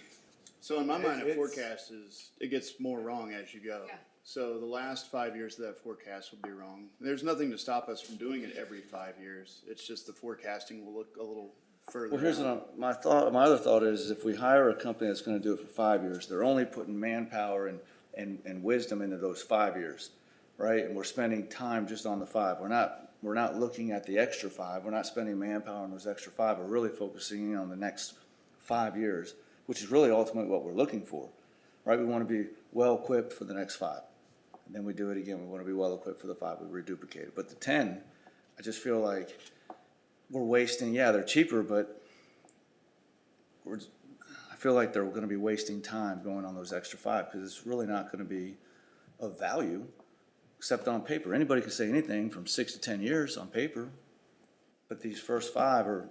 So in my mind, a It's- forecast is, it gets more wrong as you go. Yeah. So the last 5 years of that forecast will be wrong. There's nothing to stop us from doing it every 5 years. It's just the forecasting will look a little further Well, here's out. my other thought is if we hire a company that's gonna do it for 5 years, they're only putting manpower and wisdom into those 5 years, right? And we're spending time just on the 5. We're not looking at the extra 5. We're not spending manpower on those extra 5. We're really focusing in on the next 5 years, which is really ultimately what we're looking for, right? We wanna be well-equipped for the next 5. and then we do it again, we wanna be well equipped for the 5, we reduplicate it. But the 10, I just feel like we're wasting, yeah, they're cheaper, but I feel like they're gonna be wasting time going on those extra 5, because it's really not gonna be of value, except on paper. Anybody can say anything from 6 to 10 years on paper, but these first 5 are,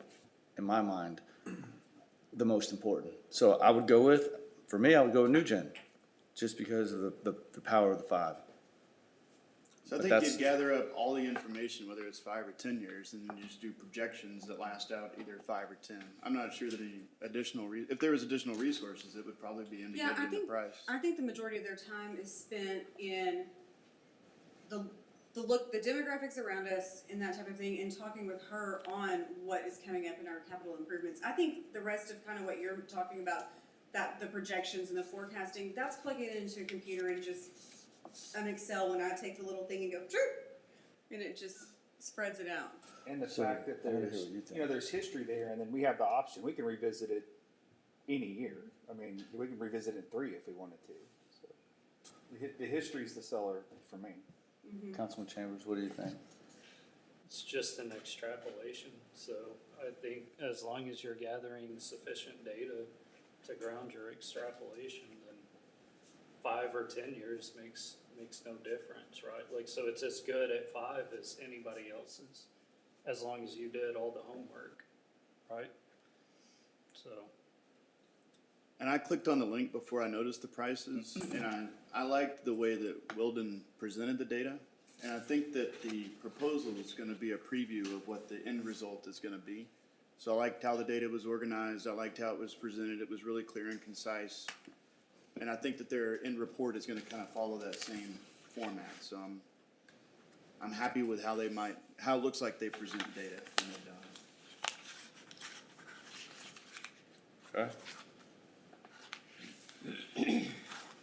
in my mind, the most important. So I would go with, for me, I would go with New Gen, just because of the power of the 5. So I But think that's- you'd gather up all the information, whether it's 5 or 10 years, and then you just do projections that last out either 5 or 10. I'm not sure that any additional, if there was additional resources, it would probably be Yeah, indicated in the price. I think the majority of their time is spent in the demographics around us and that type of thing, and talking with her on what is coming up in our capital improvements. I think the rest of kind of what you're talking about, that the projections and the forecasting, that's plugging it into a computer and just an Excel when I take the little thing and go, and it just spreads it out. And the So, fact that I wanna hear there's, what you think. you know, there's history there, and then we have the option, we can revisit it any year. I mean, we can revisit it in 3 if we wanted to, so. The history's the seller for me. Councilman Chambers, what do you think? It's just an extrapolation, so I think as long as you're gathering sufficient data to ground your extrapolation, then 5 or 10 years makes no difference, right? Like, so it's as good at 5 as anybody else's, as long as you did all the homework, right? So. And I clicked on the link before I noticed the prices, and I liked the way that Wilden presented the data. And I think that the proposal is gonna be a preview of what the end result is gonna be. So I liked how the data was organized, I liked how it was presented, it was really clear and concise. And I think that their end report is gonna kind of follow that same format, so I'm happy with how it looks like they present data when they're done. Okay.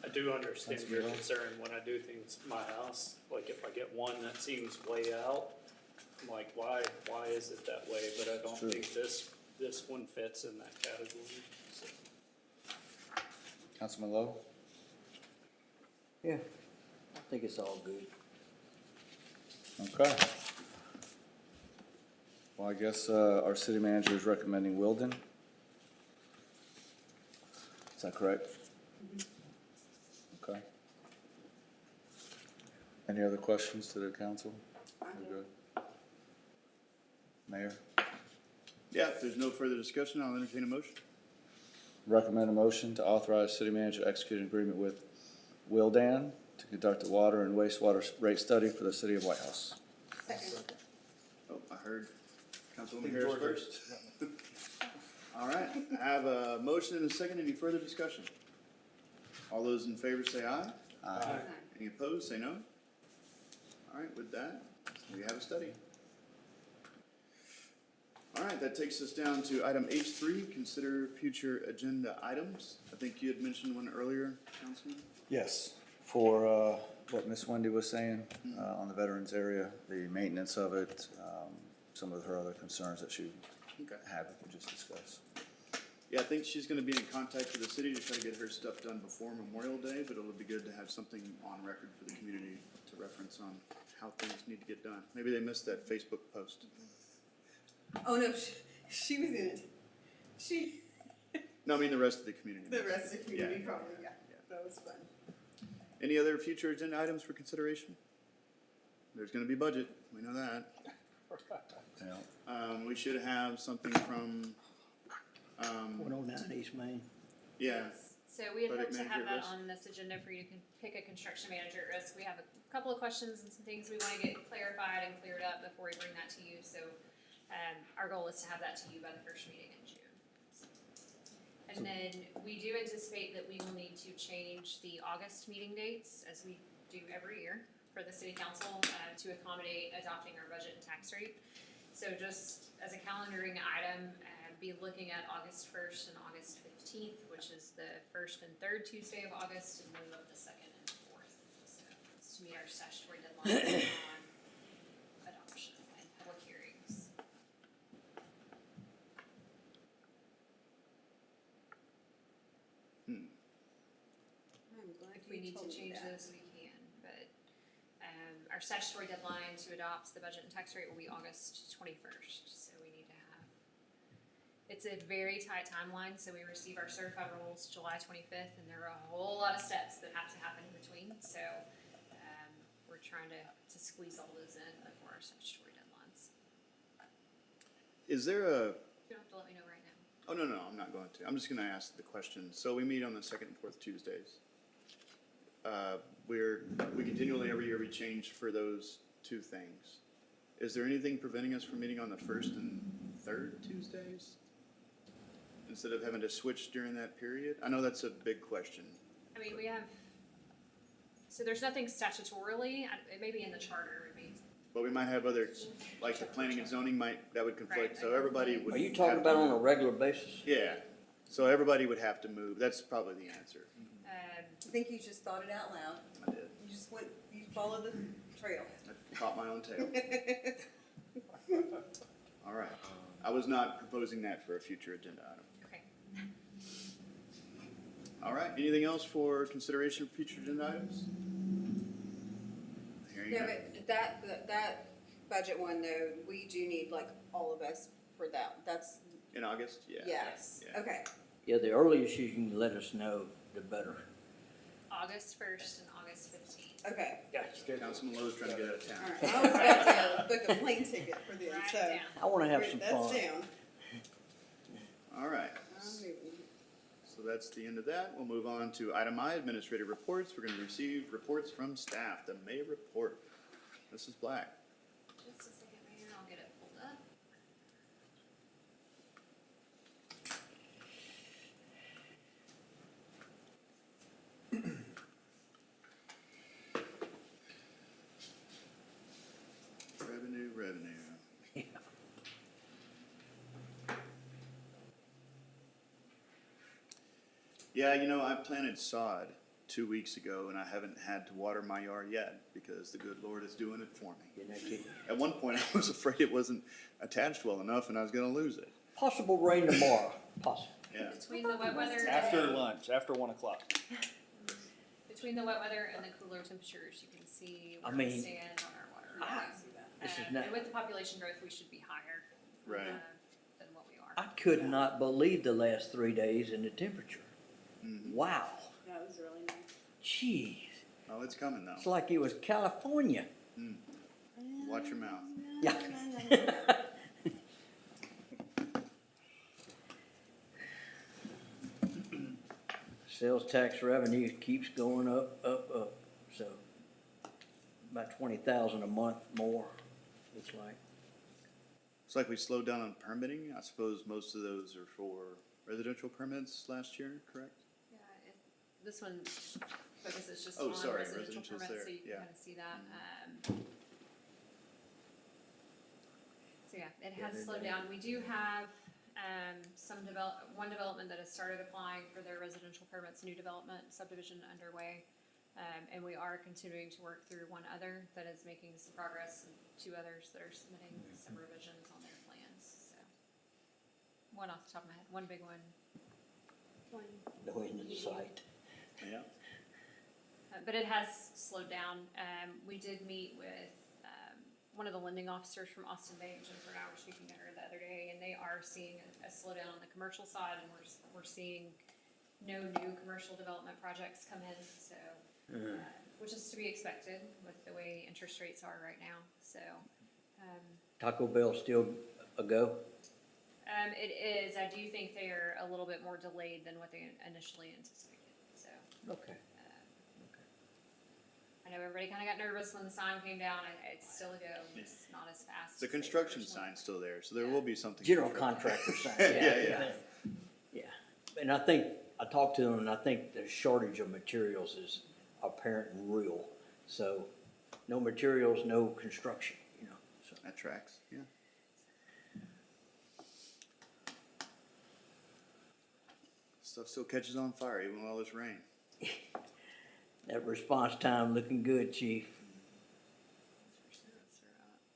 I do understand That's your good. concern when I do things in my house, like if I get one that seems way out, I'm like, why is it that way? But I don't True. think this one fits in that category, so. Councilman Lowe? Yeah, I think it's all good. Okay. Well, I guess, our city manager is recommending Wilden. Is that correct? Okay. Any other questions to the council? We're good. Mayor? Yeah, if there's no further discussion, I'll entertain a motion. Recommend a motion to authorize city manager to execute an agreement with Wildan to conduct a water and wastewater rate study for the city of White House. Second. Oh, I heard Councilwoman Harris first. All right, I have a motion and a second. Any further discussion? All those in favor say aye. Aye. Any opposed, say no. All right, with that, we have a study. All right, that takes us down to item H3, consider future agenda items. I think you had mentioned one earlier, Councilman. Yes, for, what Miss Wendy was saying, on the veterans area, the maintenance of it, some of her other concerns that she Okay. had, we can just discuss. Yeah, I think she's gonna be in contact with the city to try to get her stuff done before Memorial Day, but it'll be good to have something on record for the community to reference on how things need to get done. Maybe they missed that Facebook post. Oh, no, she was in it. No, I mean the rest of the community. The rest of the community Yeah. probably, yeah, that was fun. Any other future agenda items for consideration? There's gonna be budget, we know that. Yeah. We should have something from, 109 East Main. yeah, So we had Project hoped to manager have that risk. on this agenda for you to pick a construction manager at risk. We have a couple of questions and some things we wanna get clarified and cleared up before we bring that to you, so, our goal is to have that to you by the first meeting in June. And then we do anticipate that we will need to change the August meeting dates, as we do every year, for the city council, to accommodate adopting our budget and tax rate. So just as a calendaring item, be looking at August 1st and August 15th, which is the first and third Tuesday of August, in lieu of the second and fourth. So it's to meet our statutory deadline on adoption and public hearings. I'm glad If we you need to told me change that. those, we can, but our statutory deadline to adopt the budget and tax rate will be August 21st. So we need to have, it's a very tight timeline. So we receive our certified rules July 25th, and there are a whole lot of steps that have to happen in between. So we're trying to squeeze all those in before our statutory deadlines. Is there a, You don't have to let me know right now. oh, no, I'm not going to. I'm just gonna ask the question. So we meet on the second and fourth Tuesdays. We continually, every year, we change for those two things. Is there anything preventing us from meeting on the first and third Tuesdays? Instead of having to switch during that period? I know that's a big question. I mean, we have, so there's nothing statutorily, it may be in the charter, it may. But we might have other, like the planning and zoning that would conflict, Right. so everybody would. Are you talking have to about on a move. regular basis? Yeah, so everybody would have to move. That's probably the answer. I think you just thought it out loud. I did. You just you followed the trail. I caught my own tail. All right. I was not proposing that for a future agenda item. Okay. All right, anything else for consideration for future agenda items? Hearing No, none. but that budget one though, we do need like all of us for that. That's, In August? Yeah. yes, Yeah. okay. Yeah, the earliest you can let us know, the better. August 1st and August 15th. Okay, Councilman Lowe's trying to get out of town. all right. I was about to book a plane ticket for them, Write so. it down. I wanna have some That's fun. down. All right. I'm moving. So that's the end of that. We'll move on to item I, administrative reports. We're gonna receive reports from staff, the May report. Mrs. Black. Just a second, Mayor, I'll get it pulled up. Revenue. Yeah, you know, I planted sod 2 weeks ago and I haven't had to water my yard yet because the good Lord is doing it for me. Isn't that kidding? At one point, I was afraid it wasn't attached well enough and I was gonna lose it. Possible rain tomorrow, possible. Yeah. Between the wet weather After lunch, after 1 o'clock. between the wet weather and the cooler temperatures, you can see I where we mean, stand on our water. I- This is not, And with the population growth, we should be higher. Right. Than what we are. I could not believe the last 3 days in the temperature. Wow, That was really nice. jeez, Oh, it's coming it's though. like it was California. Watch your mouth. Yeah. Sales tax revenue keeps going up, so about 20,000 a month more, it's like. It's like we slowed down on permitting. I suppose most of those are for residential permits last year, correct? Yeah, this one focuses just Oh, on sorry, residential residential's permits, there, so you can yeah. kind of see that. So yeah, it has slowed down. We do have, one development that has started applying for their residential permits, new development subdivision underway. And we are continuing to work through one other that is making some progress, and two others that are submitting some revisions on their plans, so. One off the top of my head, one big one. No end in sight. Yeah. But it has slowed down. We did meet with, one of the lending officers from Austin Bank, Jennifer and I were speaking to her the other day, and they are seeing a slowdown on the commercial side, and we're seeing no new commercial development projects come in, so, which is to be expected with the way interest rates are right now, so. Taco Bell still a go? It is, I do think they are a little bit more delayed than what they initially anticipated, so. Okay. I know everybody kinda got nervous when the sign came down, it's still a go, it's not as fast. The as they construction originally- sign's still there, so there will be something. General contractor sign, yeah. Yeah, and I think, I talked to them, and I think the shortage of materials is apparent and real. So, no materials, no construction, you know, so. That tracks, yeah. Stuff still catches on fire even with all this rain. That response time looking good, chief.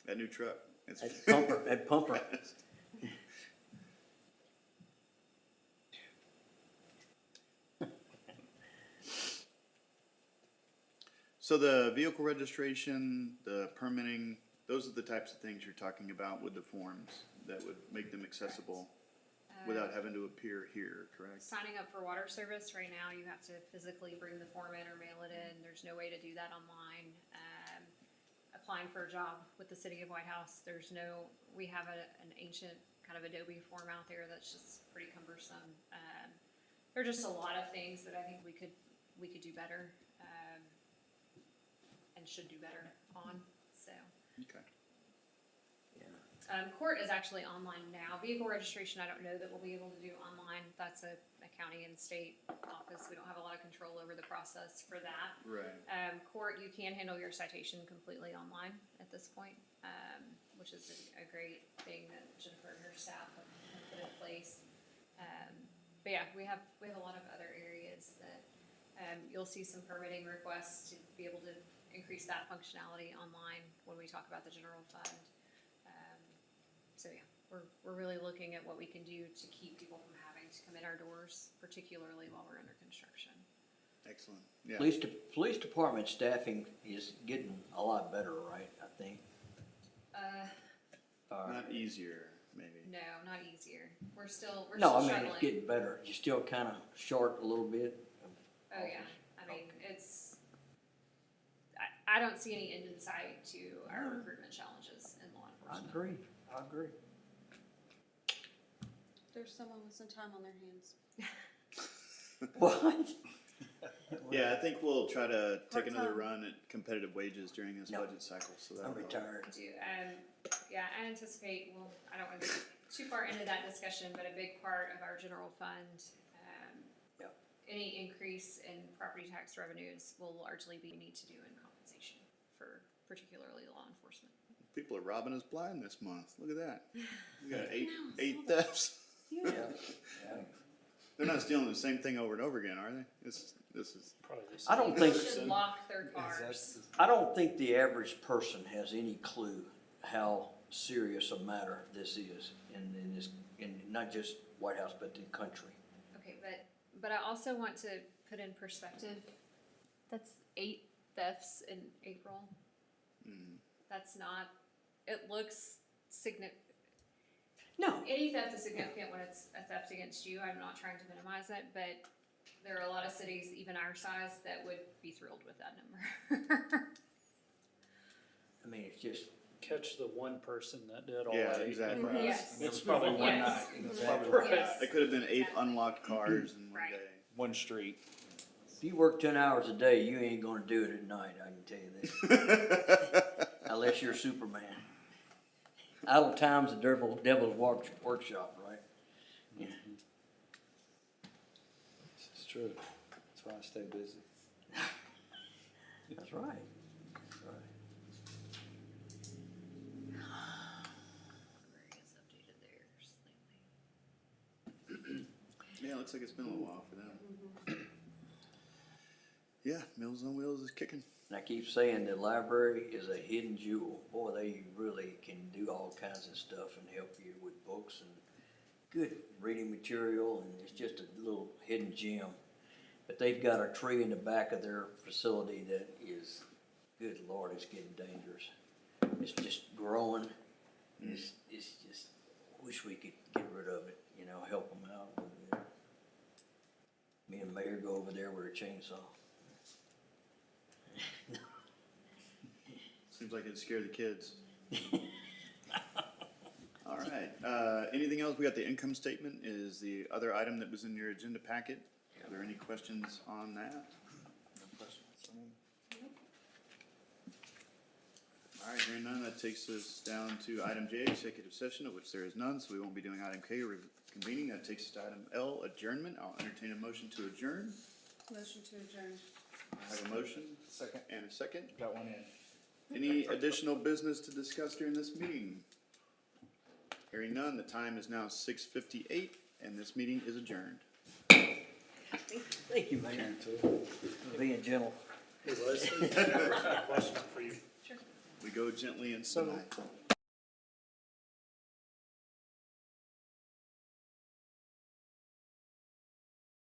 That new truck. It's That pumper. So the vehicle registration, the permitting, those are the types of things you're talking about with the forms that would make them accessible without having to appear here, correct? Signing up for water service, right now, you have to physically bring the form in or mail it in. There's no way to do that online. Applying for a job with the city of White House, we have an ancient kind of Adobe form out there that's just pretty cumbersome. There are just a lot of things that I think we could do better, and should do better on, so. Okay. Court is actually online now. Vehicle registration, I don't know that we'll be able to do online. That's a county and state office. We don't have a lot of control over the process for that. Right. Court, you can handle your citation completely online at this point, which is a great thing that Jennifer and her staff have put in place. But yeah, we have a lot of other areas that, you'll see some permitting requests to be able to increase that functionality online when we talk about the general fund. So yeah, we're really looking at what we can do to keep people from having to come in our doors, particularly while we're under construction. Excellent. Yeah. Police department staffing is getting a lot better, right, I think? Not easier, maybe. No, not easier. We're still No, I mean, struggling. it's getting better. You're still kinda short a little bit. Oh yeah, I mean, I don't see any end in sight to our recruitment challenges in law I enforcement. agree. There's someone with some time on their hands. What? Yeah, I think we'll try to take another Part-time. run at competitive wages during this No. budget cycle, so that'll I'm help. retired. Yeah, I anticipate, well, I don't want to get too far into that discussion, but a big part of our general fund, Yep. any increase in property tax revenues will largely be need to do in compensation for particularly law enforcement. People are robbing us blind this month. Look at that. We got eight thefts. Yeah. They're not stealing the same thing over and over again, are they? This is. Probably I don't People think, should lock their cars. I don't think the average person has any clue how serious a matter this is in not just White House, but the country. Okay, but I also want to put in perspective, that's 8 thefts in April. That's not, it looks significant. No. Any theft is significant when it's a theft against you. I'm not trying to minimize it, but there are a lot of cities, even our size, that would be thrilled with that number. I mean, it's just, catch the one person that did all Yeah, that. exactly. Yes. It's probably one Yes. night. It's Exactly. probably- Yes. It could have been 8 unlocked cars in one Right. day. One street. if you work 10 hours a day, you ain't gonna do it at night, I can tell you that. Unless you're Superman. Idle time's the devil's workshop, right? Yeah. It's true. That's why I stay busy. That's right. That's right. Has updated theirs lately. Yeah, looks like it's been a little while for them. Yeah, Meals on Wheels is kicking. And I keep saying the library is a hidden jewel. Boy, they really can do all kinds of stuff and help you with books and good reading material, and it's just a little hidden gem. But they've got a tree in the back of their facility that is, good Lord, it's getting dangerous. It's just growing. It's just, wish we could get rid of it, help them out a little bit. Me and Mayor go over there with a chainsaw. Seems like it'd scare the kids. All right, anything else? We got the income statement is the other item that was in your agenda packet. Are there any questions on that? No questions. All right, hearing none, that takes us down to item J, executive session, of which there is none, so we won't be doing item K, reconvening. That takes us to item L, adjournment. I'll entertain a motion to adjourn. Motion to adjourn. I have a motion Second. and a second. Got one in. Any additional business to discuss during this meeting? Hearing none, the time is now 6:58, and this meeting is adjourned. Thank you, Mayor, for being gentle. Hey Leslie, I have a question for you. We go gently inside.